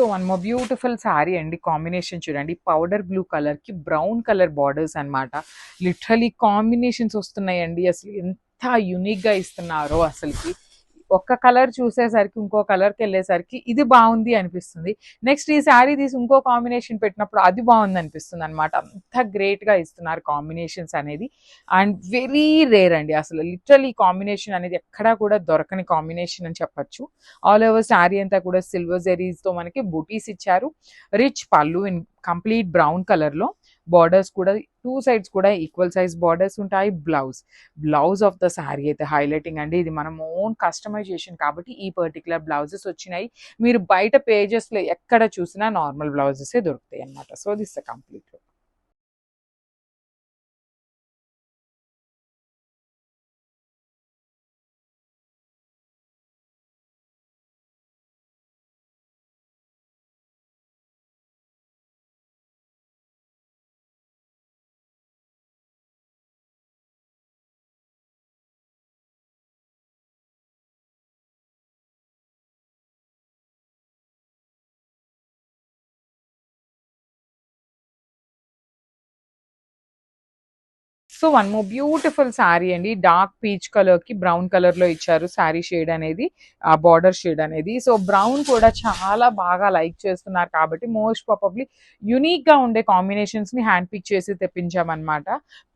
So one more beautiful saree అండి. Combination చూడండి, powder blue colour కి బ్రౌన్ కలర్ బార్డర్స్ అన్నమాట. లిటరలీ కాంబినేషన్స్ వస్తున్నాయండి. అసలు ఎంత యూనిక్ గా ఇస్తున్నారో అసలుకి. ఒక్క కలర్ చూసేసరికి ఇంకో కలర్కి వెళ్ళేసరికి ఇది బాగుంది అనిపిస్తుంది. నెక్స్ట్ ఈ శారీ తీసి ఇంకో కాంబినేషన్ పెట్టినప్పుడు అది బాగుంది అనిపిస్తుంది అనమాట. అంత గ్రేట్ గా ఇస్తున్నారు కాంబినేషన్స్ అనేది. అండ్ వెరీ రేర్ అండి, అసలు లిటరలీ కాంబినేషన్ అనేది ఎక్కడా కూడా దొరకని కాంబినేషన్ అని చెప్పొచ్చు. ఆల్ ఓవర్ శారీ అంతా కూడా సిల్వర్ జెరీస్ తో మనకి బూటీస్ ఇచ్చారు. రిచ్ పళ్ళు ఇన్ కంప్లీట్ బ్రౌన్ కలర్ లో. బార్డర్స్ కూడా టూ సైడ్స్ కూడా ఈక్వల్ సైజ్ బార్డర్స్ ఉంటాయి. బ్లౌజ్ ఆఫ్ ద శారీ అయితే హైలైటింగ్ అండి. ఇది మనం ఓన్ కస్టమైజేషన్ కాబట్టి ఈ పర్టికులర్ బ్లౌజెస్ వచ్చినాయి. మీరు బయట పేజెస్ లో ఎక్కడ చూసినా నార్మల్ బ్లౌజెస్ దొరుకుతాయి అన్నమాట. So this complete. So one more beautiful saree అండి. డార్క్ పీచ్ కలర్ కి బ్రౌన్ కలర్ లో ఇచ్చారు శారీ షేడ్ అనేది, ఆ బార్డర్ షేడ్ అనేది. సో బ్రౌన్ కూడా చాలా బాగా లైక్ చేస్తున్నారు కాబట్టి మోస్ట్ ప్రాబబ్లీ యునిక్ గా ఉండే కాంబినేషన్స్ ని హ్యాండ్ పిక్ చేసి తెప్పించామన్నమాట.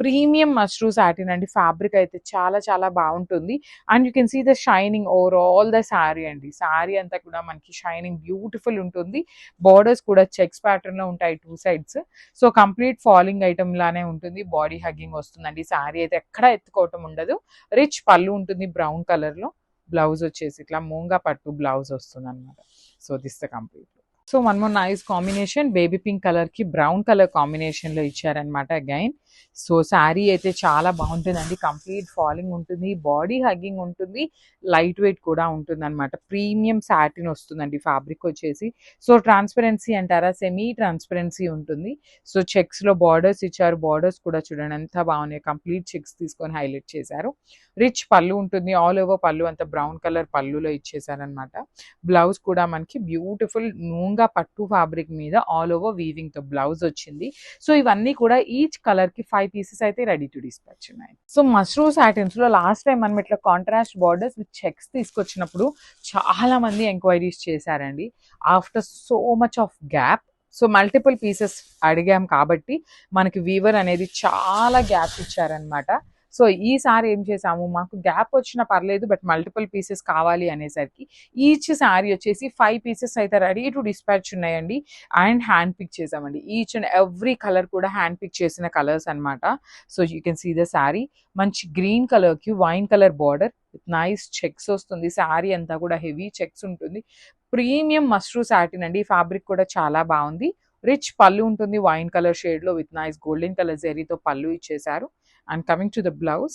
ప్రీమియం మష్రూ సాటిన్ అండి. ఫ్యాబ్రిక్ అయితే చాలా చాలా బాగుంటుంది. And you can see the shining over all the saree అండి. శారీ అంతా కూడా మనకి షైనింగ్ బ్యూటిఫుల్ ఉంటుంది. బార్డర్స్ కూడా చెక్స్ ప్యాటర్న్ లో ఉంటాయి two sides. So complete falling item లానే ఉంటుంది. బాడీ హగ్గింగ్ వస్తుందండి. శారీ అయితే ఎక్కడ ఎత్తుకోవటం ఉండదు. రిచ్ పళ్ళు ఉంటుంది బ్రౌన్ కలర్ లో. బ్లౌజ్ వచ్చేసి ఇట్లా మూంగా పట్టు బ్లౌజ్ వస్తుంది అనమాట. So this the complete. So one more nice combination, baby pink colour కి బ్రౌన్ కలర్ కాంబినేషన్ లో ఇచ్చారనమాట అగైన్. సో శారీ అయితే చాలా బాగుంటుందండి. కంప్లీట్ ఫాలింగ్ ఉంటుంది, బాడీ హగ్గింగ్ ఉంటుంది, లైట్ వెయిట్ కూడా ఉంటుంది అనమాట. ప్రీమియం సాటిన్ వస్తుందండి ఫ్యాబ్రిక్ వచ్చేసి. సో ట్రాన్స్పరెన్సీ అంటారా, సెమీ ట్రాన్స్పరెన్సీ ఉంటుంది. సో చెక్స్ లో బార్డర్స్ ఇచ్చారు. బార్డర్స్ కూడా చూడండి ఎంత బాగున్నాయి. కంప్లీట్ చెక్స్ తీసుకొని హైలైట్ చేశారు. రిచ్ పళ్ళు ఉంటుంది. ఆల్ ఓవర్ పళ్ళు అంతా బ్రౌన్ కలర్ పళ్ళులో ఇచ్చేసారనమాట. బ్లౌజ్ కూడా మనకి బ్యూటిఫుల్ నూంగా పట్టు ఫ్యాబ్రిక్ మీద ఆల్ ఓవర్ వీవింగ్ తో బ్లౌజ్ వచ్చింది. సో ఇవన్నీ కూడా ఈచ్ కలర్ కి 5 పీసెస్ అయితే రెడీ టు డిస్పాచ్ ఉన్నాయి. సో మష్రూ సాటిన్స్ లో లాస్ట్ టైం మనం ఇట్లా కాంట్రాస్ట్ బార్డర్స్ విత్ చెక్స్ తీసుకొచ్చినప్పుడు చాలా మంది ఎంక్వైరీస్ చేశారండి. After so much of gap, so multiple pieces అడిగాం కాబట్టి మనకి వీవర్ అనేది చాలా గ్యాప్ ఇచ్చారనమాట. సో ఈసారి ఏం చేసాము, మాకు గ్యాప్ వచ్చినా పర్లేదు బట్ మల్టిపుల్ పీసెస్ కావాలి అనేసరికి ఈచ్ శారీ వచ్చేసి 5 పీసెస్ అయితే రెడీ టు డిస్పాచ్ ఉన్నాయండి. అండ్ హ్యాండ్ పిక్ చేసామండి. ఈచ్ అండ్ ఎవ్రీ కలర్ కూడా హ్యాండ్ పిక్ చేసిన కలర్స్ అనమాట. So you can see the saree. మంచి గ్రీన్ కలర్ కి wine colour border with nice checks వస్తుంది. శారీ అంతా కూడా హెవీ చెక్స్ ఉంటుంది. ప్రీమియం మష్రూ సాటిన్ అండి. ఫ్యాబ్రిక్ కూడా చాలా బాగుంది. రిచ్ పళ్ళు ఉంటుంది వైన్ కలర్ షేడ్ లో విత్ నైస్ గోల్డెన్ కలర్ జెరీతో పళ్ళు ఇచ్చేసారు. And coming to the blouse.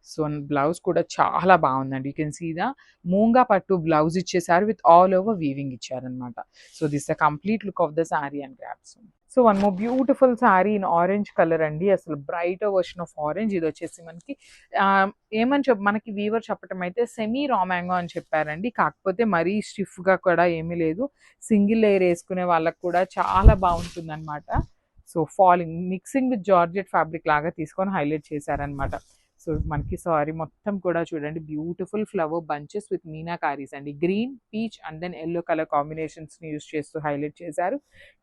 So blouse కూడా చాలా బాగుందండి. యూ కెన్ సీ ద మూంగా పట్టు బ్లౌజ్ ఇచ్చేసారు విత్ ఆల్ ఓవర్ వీవింగ్ ఇచ్చారనమాట. So this the complete look of the saree and grasp. So one more beautiful sari in orange colour అండి. అసలు bright version of orange. ఇది వచ్చేసి మనకి ఏమని మనకి వీవర్ చెప్పటం అయితే సెమీ రా మ్యాంగో అని చెప్పారండి. కాకపోతే మరీ స్టిఫ్ గా కూడా ఏమీ లేదు. సింగిల్ లేయర్ వేసుకునే వాళ్ళకి కూడా చాలా బాగుంటుంది అనమాట. So falling mixing with georgette fabric లాగా తీసుకొని హైలైట్ చేశారనమాట. సో మనకి సారీ మొత్తం కూడా చూడండి beautiful flower bunches with meenakaris అండి. Green, peach and then yellow colour combinations ని యూస్ చేస్తూ హైలైట్ చేశారు.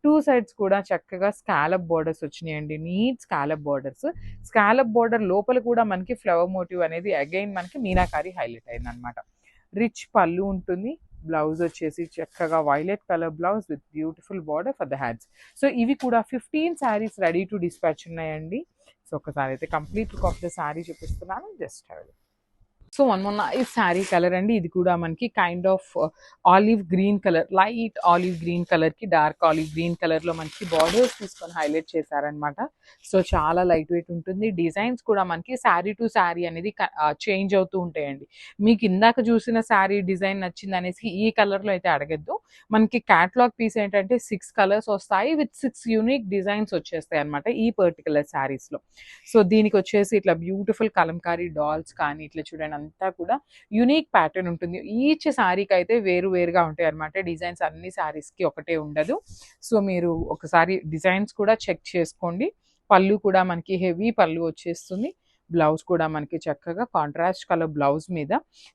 టూ సైడ్స్ కూడా చక్కగా స్కాలప్ బోర్డర్స్ వచ్చినాయండి. Neat scallop borders. Scallop border లోపల కూడా మనకి ఫ్లవర్ మోటివ్ అనేది అగైన్ మనకి మీనాకారి హైలైట్ అయింది అనమాట. రిచ్ పళ్ళు ఉంటుంది. బ్లౌజ్ వచ్చేసి చక్కగా violet colour blouse with beautiful border for the hands. So ఇవి కూడా 15 శారీస్ రెడీ టు డిస్పాచ్ ఉన్నాయండి. సో ఒకసారి అయితే complete look of the sari చూపిస్తున్నాను. Just have. సో వన్ మొన్న ఈ శారీ కలర్ అండి. ఇది కూడా మనకి kind of olive green colour, light olive green colour కి డార్క్ ఆలివ్ గ్రీన్ కలర్ లో మనకి బార్డర్స్ తీసుకొని హైలైట్ చేశారనమాట. సో చాలా లైట్ వెయిట్ ఉంటుంది. డిజైన్స్ కూడా మనకి శారీ టు శారీ అనేది చేంజ్ అవుతూ ఉంటాయండి. మీకు ఇందాక చూసిన శారీ డిజైన్ నచ్చింది అనేసి ఈ కలర్ లో అయితే అడగద్దు. మనకి క్యాటలాగ్ పీస్ ఏంటంటే 6 కలర్స్ వస్తాయి విత్ 6 యూనిక్ డిజైన్స్ వచ్చేస్తాయి అనమాట ఈ పర్టికులర్ శారీస్ లో. సో దీనికి వచ్చేసి ఇట్లా బ్యూటిఫుల్ కలంకారీ డాల్స్ కానీ ఇట్లా చూడండి అంతా కూడా యూనిక్ ప్యాటర్న్ ఉంటుంది. ఈచ్ శారీకి అయితే వేరు వేరుగా ఉంటాయి అనమాట. డిజైన్స్ అన్ని శారీస్కి ఒకటే ఉండదు. సో మీరు ఒకసారి డిజైన్స్ కూడా చెక్ చేసుకోండి. పళ్ళు కూడా మనకి హెవీ పళ్ళు వచ్చేస్తుంది. బ్లౌజ్ కూడా మనకి చక్కగా కాంట్రాస్ట్ కలర్ బ్లౌజ్ మీద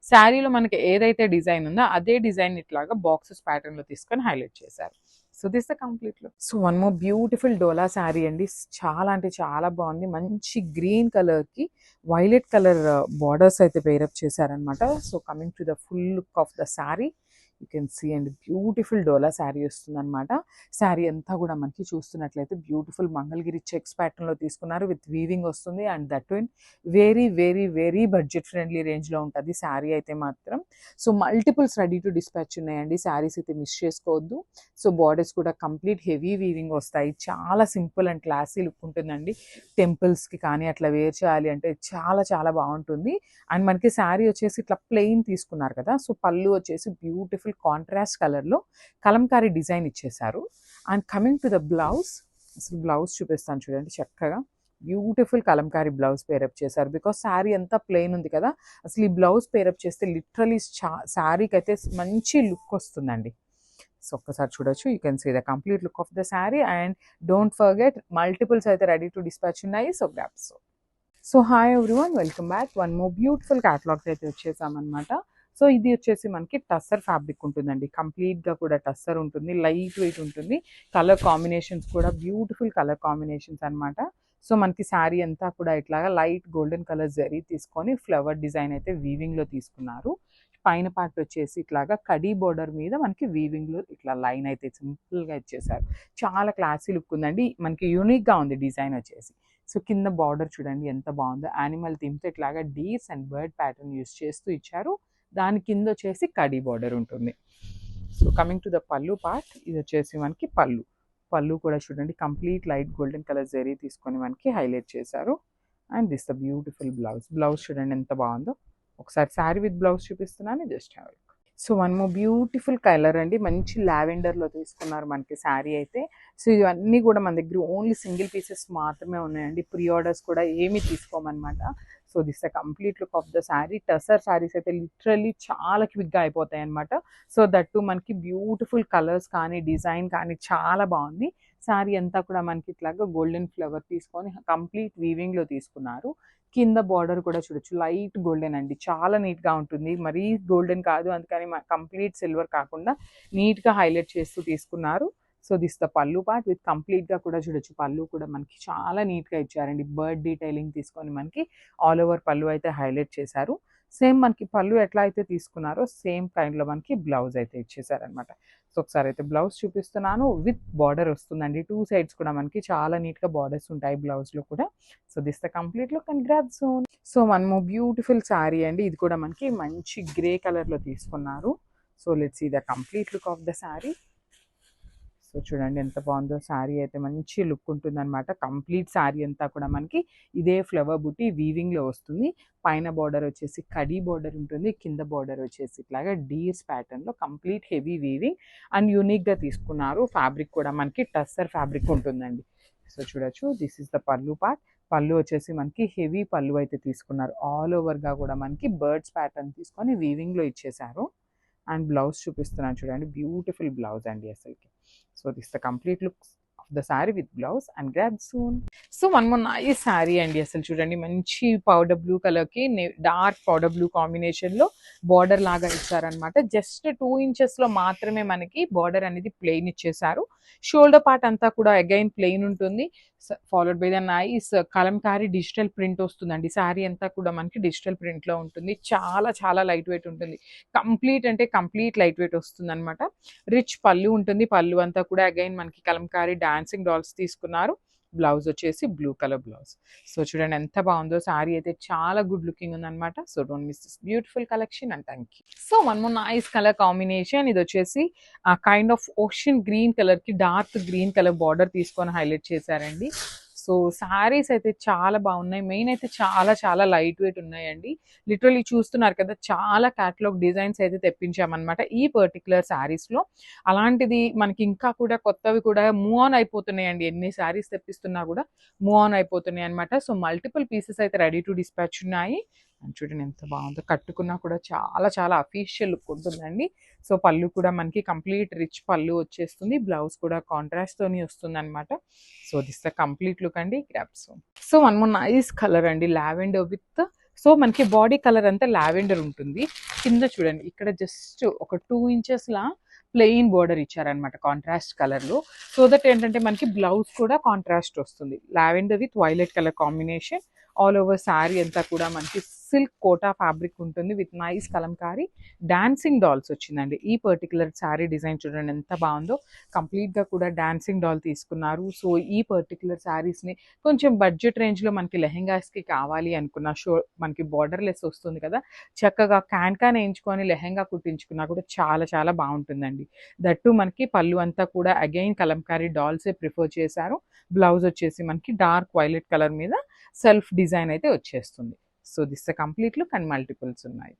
శారీలో మనకి ఏదైతే డిజైన్ ఉందో అదే డిజైన్ ఇట్లాగా బాక్సెస్ ప్యాటర్న్ లో తీసుకొని హైలైట్ చేశారు. So this the complete look. So one more beautiful Dola sari అండి. చాలా అంటే చాలా బాగుంది. మంచి గ్రీన్ కలర్ కి వైలెట్ కలర్ బార్డర్స్ అయితే పేరప్ చేశారనమాట. So coming to the full look of the sari, you can see and beautiful Dola sari వస్తుంది అనమాట. శారీ అంతా కూడా మనకి చూస్తున్నట్లయితే బ్యూటిఫుల్ మంగళగిరి చెక్స్ ప్యాటర్న్ లో తీసుకున్నారు. విత్ వీవింగ్ వస్తుంది and that in very very very budget friendly range లో ఉంటుంది శారీ అయితే మాత్రం. So multiples ready to dispatch ఉన్నాయండి. శారీస్ అయితే మిస్ చేసుకోవద్దు. సో బార్డర్స్ కూడా కంప్లీట్ హెవీ వీవింగ్ వస్తాయి. చాలా సింపుల్ అండ్ క్లాసీ లుక్ ఉంటుందండి. టెంపుల్స్ కి కానీ అట్లా వేర్ చేయాలి అంటే చాలా చాలా బాగుంటుంది. అండ్ మనకి శారీ వచ్చేసి ఇట్లా ప్లెయిన్ తీసుకున్నారు కదా. సో పళ్ళు వచ్చేసి బ్యూటిఫుల్ కాంట్రాస్ట్ కలర్ లో కలంకారీ డిజైన్ ఇచ్చేసారు. And coming to the blouse, అసలు బ్లౌజ్ చూపిస్తాను చూడండి. చక్కగా బ్యూటిఫుల్ కలంకారీ బ్లౌజ్ పేరప్ చేశారు. బికాస్ శారీ అంతా ప్లెయిన్ ఉంది కదా. అసలు ఈ బ్లౌజ్ పేరప్ చేస్తే లిటరలీ శారీకి అయితే మంచి లుక్ వస్తుందండి. సో ఒక్కసారి చూడొచ్చు. You can see the complete look of the saree. And don't forget multiples అయితే రెడీ టు డిస్పాచ్ ఉన్నాయి. So grab. So hi everyone, welcome back. One more beautiful catalogues అయితే వచ్చేసామన్నమాట. సో ఇది వచ్చేసి మనకి టస్సర్ ఫ్యాబ్రిక్ ఉంటుందండి. కంప్లీట్గా కూడా టస్సర్ ఉంటుంది. లైట్ వెయిట్ ఉంటుంది. కలర్ కాంబినేషన్స్ కూడా బ్యూటిఫుల్ కలర్ కాంబినేషన్స్ అనమాట. సో మనకి శారీ అంతా కూడా ఇట్లాగా లైట్ గోల్డెన్ కలర్ జరీ తీసుకొని ఫ్లవర్ డిజైన్ అయితే వీవింగ్లో తీసుకున్నారు. పైన పార్ట్ వచ్చేసి ఇట్లాగా కడీ బోర్డర్ మీద మనకి వీవింగ్లో ఇట్లా లైన్ అయితే సింపుల్గా ఇచ్చేసారు. చాలా క్లాసీ లుక్ ఉందండి. మనకి యూనిక్గా ఉంది డిజైన్ వచ్చేసి. సో కింద బార్డర్ చూడండి ఎంత బాగుందో. యానిమల్ థీమ్తో ఇట్లాగా deers and bird pattern use చేస్తూ ఇచ్చారు. దాని కింద వచ్చేసి కడీ బార్డర్ ఉంటుంది. సో కమింగ్ టు ద పళ్ళు పార్ట్, ఇది వచ్చేసి మనకి పళ్ళు కూడా చూడండి complete light golden colour zari తీసుకొని మనకి హైలైట్ చేశారు. And this the beautiful blouse చూడండి ఎంత బాగుందో. ఒకసారి శారీ విత్ బ్లౌజ్ చూపిస్తున్నాను, just have it. So one more beautiful colour అండి. మంచి లావెండర్లో తీసుకున్నారు మనకి శారీ అయితే. సో ఇవన్నీ కూడా మన దగ్గర ఓన్లీ సింగిల్ పీసెస్ మాత్రమే ఉన్నాయండి. ప్రీ ఆర్డర్స్ కూడా ఏమీ తీసుకోమన్నమాట. So this the complete look of the sari. Tussar saris అయితే లిటరల్లీ చాలా క్విక్గా అయిపోతాయి అనమాట. సో దట్టు మనకి బ్యూటిఫుల్ కలర్స్ కానీ డిజైన్ కానీ చాలా బాగుంది. శారీ అంతా కూడా మనకి ఇట్లాగా గోల్డెన్ ఫ్లవర్ తీసుకొని కంప్లీట్ వీవింగ్లో తీసుకున్నారు. కింద బార్డర్ కూడా చూడొచ్చు లైట్ గోల్డెన్ అండి. చాలా నీట్గా ఉంటుంది. మరీ గోల్డెన్ కాదు, అందుకని కంప్లీట్ సిల్వర్ కాకుండా నీట్గా హైలైట్ చేస్తూ తీసుకున్నారు. సో దిస్ ద పళ్ళు పార్ట్ విత్ కంప్లీట్గా కూడా చూడొచ్చు. పళ్ళు కూడా మనకి చాలా నీట్గా ఇచ్చారండి. బర్డ్ డీటెయిలింగ్ తీసుకొని మనకి ఆల్ ఓవర్ పళ్ళు అయితే హైలైట్ చేశారు. సేమ్ మనకి పళ్ళు ఎట్లా అయితే తీసుకున్నారో సేమ్ కైండ్లో మనకి బ్లౌజ్ అయితే ఇచ్చేసారనమాట. సో ఒకసారి అయితే బ్లౌజ్ చూపిస్తున్నాను. విత్ బార్డర్ వస్తుందండి. టూ సైడ్స్ కూడా మనకి చాలా నీట్గా బార్డర్స్ ఉంటాయి బ్లౌజ్లో కూడా. So this the complete look and grab zone. So one more beautiful saree అండి. ఇది కూడా మనకి మంచి గ్రే కలర్లో తీసుకున్నారు. So let's see the complete look of the saree. So చూడండి ఎంత బాగుందో. శారీ అయితే మంచి లుక్ ఉంటుంది అనమాట. కంప్లీట్ శారీ అంతా కూడా మనకి ఇదే ఫ్లవర్ బుట్టి వీవింగ్లో వస్తుంది. పైన బార్డర్ వచ్చేసి కడీ బార్డర్ ఉంటుంది. కింద బార్డర్ వచ్చేసి ఇట్లాగా డీర్స్ ప్యాటర్న్లో కంప్లీట్ హెవీ వీవింగ్ అండ్ యూనిక్గా తీసుకున్నారు. ఫ్యాబ్రిక్ కూడా మనకి టస్సర్ ఫ్యాబ్రిక్ ఉంటుందండి. సో చూడొచ్చు. దిస్ ఇస్ ద పళ్ళు పార్ట్. పళ్ళు వచ్చేసి మనకి హెవీ పళ్ళు అయితే తీసుకున్నారు. ఆల్ ఓవర్గా కూడా మనకి బర్డ్స్ ప్యాటర్న్ తీసుకొని వీవింగ్లో ఇచ్చేసారు. అండ్ బ్లౌజ్ చూపిస్తున్నాను చూడండి. బ్యూటిఫుల్ బ్లౌజ్ అండి అసలుకి. So this the complete look of the sari with blouse and grab soon. So one more nice sari అండి. అసలు చూడండి మంచి పౌడర్ బ్లూ కలర్కి డార్క్ పౌడర్ బ్లూ కాంబినేషన్లో బార్డర్ లాగా ఇచ్చారనమాట. జస్ట్ 2 ఇంచెస్లో మాత్రమే మనకి బార్డర్ అనేది ప్లెయిన్ ఇచ్చేసారు. షోల్డర్ పార్ట్ అంతా కూడా అగైన్ ప్లెయిన్ ఉంటుంది. Followed by the nice Kalamkari digital print వస్తుందండి. శారీ అంతా కూడా మనకి డిజిటల్ ప్రింట్లో ఉంటుంది. చాలా చాలా లైట్ వెయిట్ ఉంటుంది. కంప్లీట్ అంటే కంప్లీట్ లైట్ వెయిట్ వస్తుంది అనమాట. రిచ్ పళ్ళు ఉంటుంది. పళ్ళు అంతా కూడా అగైన్ మనకి కలంకారీ డాన్సింగ్ డాల్స్ తీసుకున్నారు. బ్లౌజ్ వచ్చేసి బ్లూ కలర్ బ్లౌజ్. సో చూడండి ఎంత బాగుందో. శారీ అయితే చాలా గుడ్ లుకింగ్ ఉందన్నమాట. So don't miss this beautiful collection and thank you. So one more nice colour combination. ఇది వచ్చేసి కైండ్ ఆఫ్ ఓషన్ గ్రీన్ కలర్కి డార్క్ గ్రీన్ కలర్ బార్డర్ తీసుకొని హైలైట్ చేశారండి. సో శారీస్ అయితే చాలా బాగున్నాయి. మెయిన్ అయితే చాలా చాలా లైట్ వెయిట్ ఉన్నాయండి. లిటరలీ చూస్తున్నారు కదా, చాలా క్యాటలాగ్ డిజైన్స్ అయితే తెప్పించామన్నమాట ఈ పర్టికులర్ శారీస్లో. అలాంటిది మనకి ఇంకా కూడా కొత్తవి కూడా మూవ్ ఆన్ అయిపోతున్నాయండి. ఎన్ని శారీస్ తెప్పిస్తున్నా కూడా మూవ్ ఆన్ అయిపోతున్నాయి అనమాట. సో మల్టిపుల్ పీసెస్ అయితే రెడీ టు డిస్పాచ్ ఉన్నాయి. అండ్ చూడండి ఎంత బాగుందో, కట్టుకున్నా కూడా చాలా చాలా అఫీషియల్ లుక్ ఉంటుందండి. సో పళ్ళు కూడా మనకి కంప్లీట్ రిచ్ పళ్ళు వచ్చేస్తుంది, బ్లౌజ్ కూడా కాంట్రాస్ట్ తోని వస్తుంది అనమాట. So this the complete look అండి క్రాప్స్. So one more nice colour అండి, లావెండర్ విత్, సో మనకి బాడీ కలర్ అంతా లావెండర్ ఉంటుంది. కింద చూడండి ఇక్కడ జస్ట్ ఒక 2 ఇంచెస్ లా ప్లెయిన్ బోర్డర్ ఇచ్చారనమాట కాంట్రాస్ట్ కలర్ లో. సో దట్ ఏంటంటే మనకి బ్లౌజ్ కూడా కాంట్రాస్ట్ వస్తుంది, lavender with violet colour combination. All over sari అంతా కూడా మనకి సిల్క్ కోటా ఫ్యాబ్రిక్ ఉంటుంది with nice Kalamkari dancing dolls వచ్చిందండి. ఈ పర్టికులర్ శారీ డిజైన్ చూడండి ఎంత బాగుందో, కంప్లీట్ గా కూడా డాన్సింగ్ డాల్ తీసుకున్నారు. సో ఈ పర్టికులర్ శారీస్ ని కొంచెం బడ్జెట్ రేంజ్ లో మనకి లెహెంగాస్ కి కావాలి అనుకున్న, మనకి బార్డర్ లెస్ వస్తుంది కదా, చక్కగా క్యాన్ వేయించుకొని లెహెంగా కుట్టించుకున్నా కూడా చాలా చాలా బాగుంటుందండి. దట్టు మనకి పళ్ళు అంతా కూడా అగైన్ కలంకారీ డాల్సే ప్రిఫర్ చేశారు. బ్లౌజ్ వచ్చేసి మనకి డార్క్ వైలెట్ కలర్ మీద సెల్ఫ్ డిజైన్ అయితే వచ్చేస్తుంది. So this complete look and multiples ఉన్నాయి.